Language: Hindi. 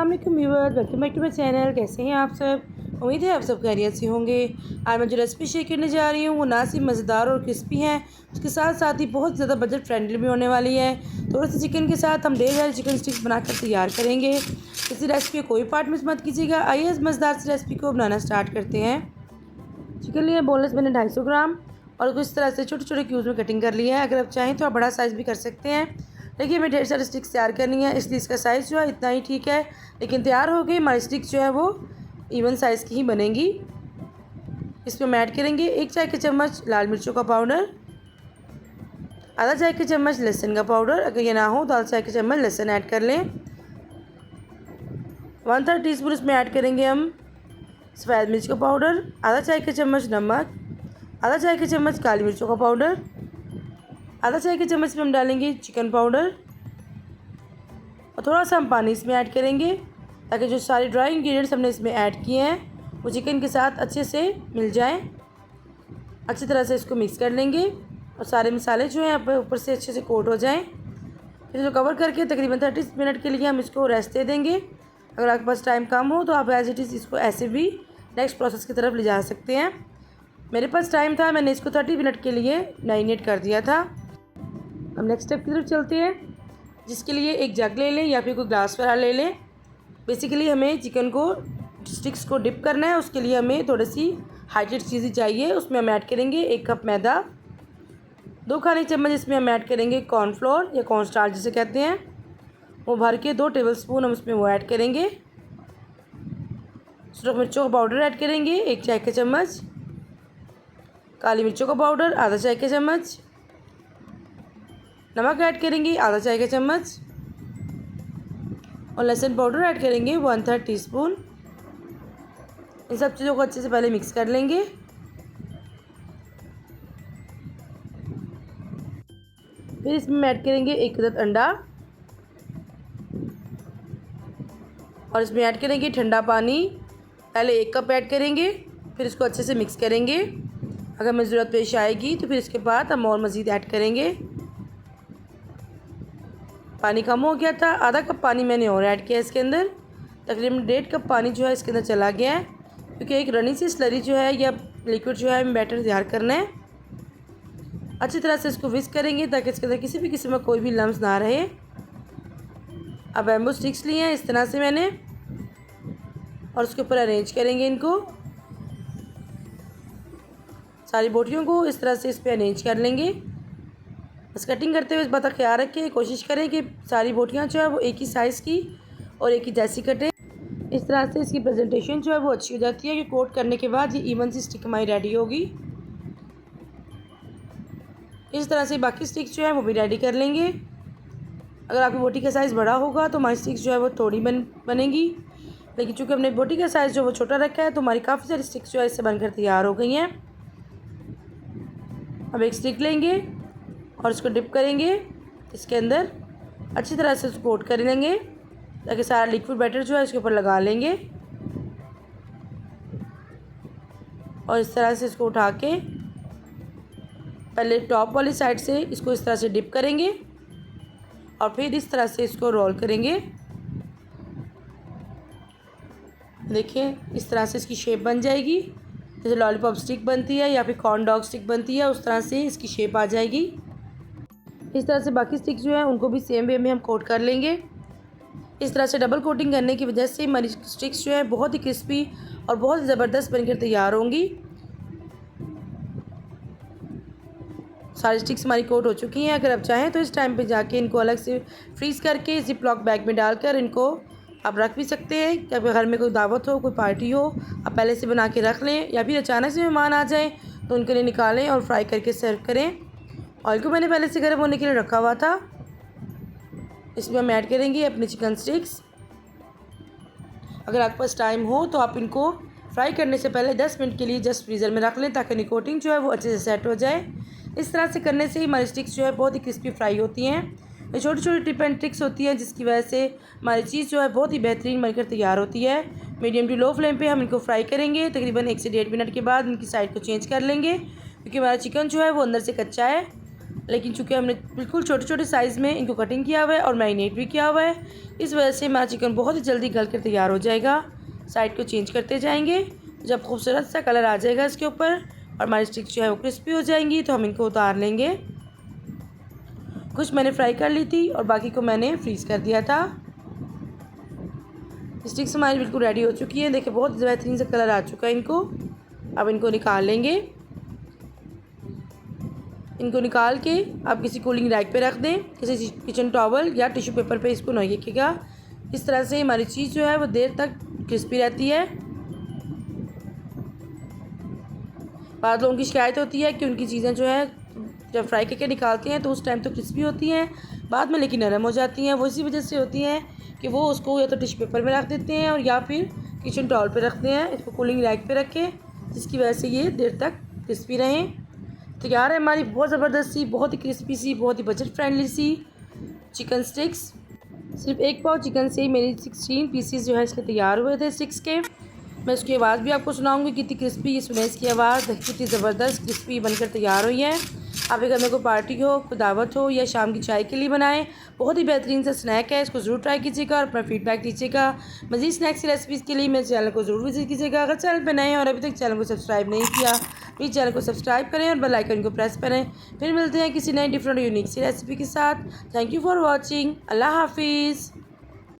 अस्सलाम वालेकुम viewers, welcome back to my channel. कैसे हैं आप सब? उम्मीद है आप सब खैरियत से होंगे। आज मैं जो रेसिपी शेयर करने जा रही हूँ वो ना सिर्फ मज़ेदार और क्रिस्पी है, उसके साथ साथ ही बहुत ज़्यादा बजट फ्रेंडली भी होने वाली है। थोड़े से चिकन के साथ हम ढेर सारे चिकन स्टिक्स बनाकर तैयार करेंगे। इसी रेसिपी को कोई पार्ट मिस मत कीजिएगा। आइए इस मज़ेदार सी रेसिपी को बनाना स्टार्ट करते हैं। चिकन लिया बोनलेस मैंने 250 ग्राम और उसको इस तरह से छोटे छोटे क्यूब्स में कटिंग कर लिया है। अगर आप चाहें तो आप बड़ा साइज़ भी कर सकते हैं। देखिए हमें ढेर सारी स्टिक्स तैयार करनी है, इसलिए इसका साइज़ जो है इतना ही ठीक है। लेकिन तैयार हो गई हमारी स्टिक्स जो है वो इवन साइज़ की ही बनेंगी। इसमें हम ऐड करेंगे 1 चाय का चम्मच लाल मिर्चों का पाउडर, आधा चाय का चम्मच लहसुन का पाउडर, अगर ये ना हो तो आधा चाय का चम्मच लहसुन ऐड कर लें। 1/3 टीस्पून इसमें ऐड करेंगे हम सफ़ेद मिर्च का पाउडर, आधा चाय का चम्मच नमक, आधा चाय का चम्मच काली मिर्चों का पाउडर, आधा चाय के चम्मच में हम डालेंगे चिकन पाउडर और थोड़ा सा हम पानी इसमें ऐड करेंगे ताकि जो सारे ड्राई इंग्रेडिएंट्स हमने इसमें ऐड किए हैं वो चिकन के साथ अच्छे से मिल जाएं। अच्छी तरह से इसको मिक्स कर लेंगे और सारे मसाले जो हैं ऊपर से अच्छे से कोट हो जाएं। फिर इसको कवर करके तकरीबन 30 मिनट के लिए हम इसको रेस्ट दे देंगे। अगर आपके पास टाइम कम हो तो आप एज इट इज़ इसको ऐसे भी नेक्स्ट प्रोसेस की तरफ ले जा सकते हैं। मेरे पास टाइम था, मैंने इसको 30 मिनट के लिए मैरिनेट कर दिया था। हम नेक्स्ट स्टेप की तरफ चलते हैं, जिसके लिए एक जग ले लें या फिर कोई ग्लास वगैरह ले लें। बेसिकली हमें चिकन को स्टिक्स को डिप करना है, उसके लिए हमें थोड़ी सी हाइड्रेट चीज़ें चाहिए। उसमें हम ऐड करेंगे 1 कप मैदा, 2 खाने चम्मच इसमें हम ऐड करेंगे कॉर्नफ्लोर या कॉर्नस्टार्च जिसे कहते हैं, वो भर के 2 टेबलस्पून हम इसमें वो ऐड करेंगे। सूरख मिर्चों का पाउडर ऐड करेंगे 1 चाय का चम्मच, काली मिर्चों का पाउडर आधा चाय का चम्मच, नमक ऐड करेंगे आधा चाय का चम्मच और लहसुन पाउडर ऐड करेंगे 1/3 टीस्पून। इन सब चीज़ों को अच्छे से पहले मिक्स कर लेंगे। फिर इसमें ऐड करेंगे 1 अदद अंडा और इसमें ऐड करेंगे ठंडा पानी। पहले 1 कप ऐड करेंगे, फिर इसको अच्छे से मिक्स करेंगे। अगर हमें ज़रूरत पेश आएगी तो फिर इसके बाद हम और मज़ीद ऐड करेंगे। पानी कम हो गया था, आधा कप पानी मैंने और ऐड किया इसके अंदर। तकरीबन 1.5 कप पानी जो है इसके अंदर चला गया है, क्योंकि एक रनी सी स्लरी जो है या लिक्विड जो है हमें बैटर तैयार करना है। अच्छी तरह से इसको विस्क करेंगे ताकि इसके अंदर किसी भी किस्म का कोई भी लम्स ना रहे। अब बैम्बू स्टिक्स लिए हैं इस तरह से मैंने और उसके ऊपर अरेंज करेंगे इनको। सारी बोटियों को इस तरह से इस पर अरेंज कर लेंगे। बस कटिंग करते हुए इस बात का ख्याल रखें, कोशिश करें कि सारी बोटियां जो है वो एक ही साइज़ की और एक ही जैसी कटें। इस तरह से इसकी प्रेजेंटेशन जो है वो अच्छी हो जाती है कि कोट करने के बाद ये इवन सी स्टिक हमारी रेडी होगी। इस तरह से बाकी स्टिक्स जो है वो भी रेडी कर लेंगे। अगर आपकी बोटी का साइज़ बड़ा होगा तो हमारी स्टिक्स जो है वो थोड़ी बनेगी, लेकिन चूँकि हमने बोटी का साइज़ जो वो छोटा रखा है तो हमारी काफ़ी सारी स्टिक्स जो है इससे बनकर तैयार हो गई हैं। अब एक स्टिक लेंगे और इसको डिप करेंगे इसके अंदर, अच्छी तरह से इसको कोट कर लेंगे ताकि सारा लिक्विड बैटर जो है इसके ऊपर लगा लेंगे और इस तरह से इसको उठा के पहले टॉप वाली साइड से इसको इस तरह से डिप करेंगे और फिर इस तरह से इसको रोल करेंगे। देखिए इस तरह से इसकी शेप बन जाएगी, जैसे लॉलीपॉप स्टिक बनती है या फिर कॉर्न डॉग स्टिक बनती है, उस तरह से इसकी शेप आ जाएगी। इस तरह से बाकी स्टिक्स जो हैं उनको भी सेम वे में हम कोट कर लेंगे। इस तरह से डबल कोटिंग करने की वजह से हमारी स्टिक्स जो है बहुत ही क्रिस्पी और बहुत ही ज़बरदस्त बनकर तैयार होंगी। सारी स्टिक्स हमारी कोट हो चुकी हैं। अगर आप चाहें तो इस टाइम पे जाके इनको अलग से फ्रीज़ करके जिप लॉक बैग में डालकर इनको आप रख भी सकते हैं। कभी घर में कोई दावत हो, कोई पार्टी हो, आप पहले से बना के रख लें या फिर अचानक से मेहमान आ जाएँ तो उनके लिए निकालें और फ्राई करके सर्व करें। ऑयल को मैंने पहले से गर्म होने के लिए रखा हुआ था। इसमें हम ऐड करेंगे अपने चिकन स्टिक्स। अगर आपके पास टाइम हो तो आप इनको फ्राई करने से पहले 10 मिनट के लिए जस्ट फ्रीज़र में रख लें ताकि इनकी कोटिंग जो है वो अच्छे से सेट हो जाए। इस तरह से करने से ही हमारी स्टिक्स जो है बहुत ही क्रिस्पी फ्राई होती हैं। ये छोटी छोटी टिप एंड ट्रिक्स होती हैं जिसकी वजह से हमारी चीज़ जो है बहुत ही बेहतरीन बनकर तैयार होती है। मीडियम टू लो फ्लेम पे हम इनको फ्राई करेंगे। तकरीबन 1 से 1.5 मिनट के बाद इनकी साइड को चेंज कर लेंगे, क्योंकि हमारा चिकन जो है वो अंदर से कच्चा है। लेकिन चूँकि हमने बिल्कुल छोटे छोटे साइज़ में इनको कटिंग किया हुआ है और मैरिनेट भी किया हुआ है, इस वजह से हमारा चिकन बहुत ही जल्दी गल कर तैयार हो जाएगा। साइड को चेंज करते जाएंगे। जब खूबसूरत सा कलर आ जाएगा इसके ऊपर और हमारी स्टिक्स जो है वो क्रिस्पी हो जाएंगी तो हम इनको उतार लेंगे। कुछ मैंने फ्राई कर ली थी और बाकी को मैंने फ्रीज़ कर दिया था। स्टिक्स हमारी बिल्कुल रेडी हो चुकी हैं। देखिए बहुत बेहतरीन सा कलर आ चुका है इनको। अब इनको निकाल लेंगे। इनको निकाल के आप किसी कूलिंग रैक पे रख दें, किसी किचन टॉवल या टिश्यू पेपर पे इसको नहीं रखिएगा। इस तरह से हमारी चीज़ जो है वो देर तक क्रिस्पी रहती है। बाद लोगों की शिकायत होती है कि उनकी चीज़ें जो है जब फ्राई करके निकालते हैं तो उस टाइम तो क्रिस्पी होती हैं, बाद में लेकिन नरम हो जाती हैं। वो इसी वजह से होती हैं कि वो उसको या तो टिश्यू पेपर में रख देते हैं और या फिर किचन टॉवल पे रखते हैं, इसको कूलिंग रैक पे रखें, जिसकी वजह से ये देर तक क्रिस्पी रहें। तैयार है हमारी बहुत ज़बरदस्त सी, बहुत ही क्रिस्पी सी, बहुत ही बजट फ्रेंडली सी चिकन स्टिक्स। सिर्फ 1 पाव चिकन से मेरी 16 पीसीस जो है इसके तैयार हुए थे स्टिक्स के। मैं उसकी आवाज़ भी आपको सुनाऊंगी कितनी क्रिस्पी, ये सुने इसकी आवाज़ कितनी ज़बरदस्त क्रिस्पी बनकर तैयार हुई है। आपके घर में कोई पार्टी हो, कोई दावत हो या शाम की चाय के लिए बनाएं, बहुत ही बेहतरीन सा स्नैक है। इसको ज़रूर ट्राई कीजिएगा और अपना फीडबैक दीजिएगा। मज़ीद स्नैक्स की रेसिपीज़ के लिए मेरे चैनल को ज़रूर विजिट कीजिएगा। अगर चैनल पर नए हैं और अभी तक चैनल को सब्सक्राइब नहीं किया, प्लीज़ चैनल को सब्सक्राइब करें और बेल आइकन को प्रेस करें। फिर मिलते हैं किसी नए डिफरेंट यूनिक सी रेसिपी के साथ। Thank you for watching. Allah हाफिज़।